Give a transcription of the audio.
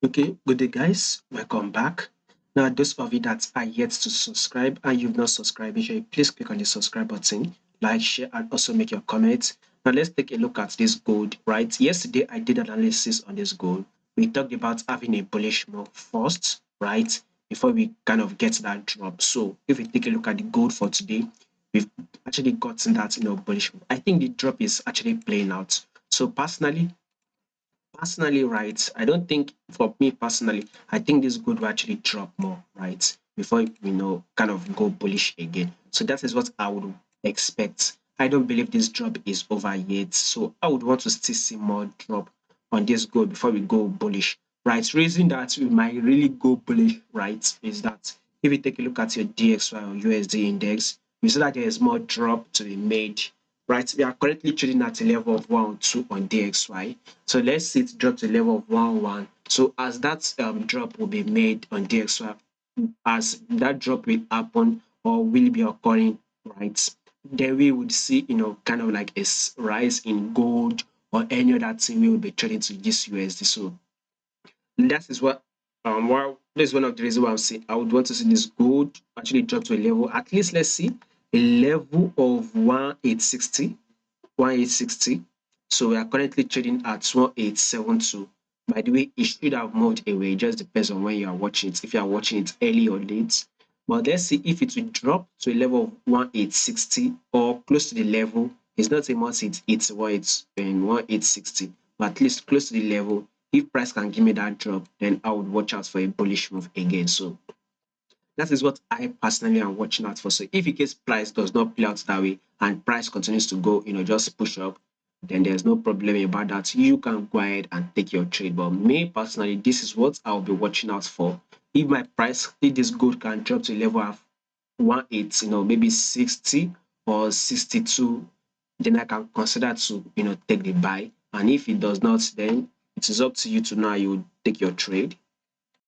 Okay, good day, guys. Welcome back. Now, those of you that are yet to subscribe and you've not subscribed, make sure you please click on the subscribe button, like, share, and also make your comments. Now, let's take a look at this gold, right? Yesterday, I did an analysis on this gold. We talked about having a bullish move first, right? Before we kind of get that drop. So, if we take a look at the gold for today, we've actually gotten that, bullish move. I think the drop is actually playing out. So, personally, right, I don't think, for me personally, I think this good will actually drop more, right, before kind of go bullish again. So that is what I would expect. I don't believe this drop is over yet, so I would want to still see more drop on this gold before we go bullish, right? Reason that we might really go bullish, right, is that if you take a look at your DXY or USD index, you see that there is more drop to be made, right? We are currently trading at a level of 102 on DXY. So let's see it drop to a level of 101. So as that drop will be made on DXY, as that drop will happen or will be occurring, right, then we would see, kind of like a rise in gold or any other thing we will be trading to this USD. So that is what this is one of the reasons why I'm saying I would want to see this gold actually drop to a level, at least let's see a level of 1860. So we are currently trading at 1872. By the way, it should have moved away. It just depends on when you are watching it, if you are watching it early or late. But let's see if it will drop to a level of 1860 or close to the level. It's not a must it's what it's in 1860, but at least close to the level. If price can give me that drop, then I would watch out for a bullish move again. So that is what I personally am watching out for. So if in case price does not play out that way and price continues to go, just push up, then there's no problem about that. You can go ahead and take your trade. But me personally, this is what I'll be watching out for. If this gold can drop to a level of 18, maybe 60 or 62, then I can consider to, take the buy. And if it does not, then it is up to you to know how you take your trade.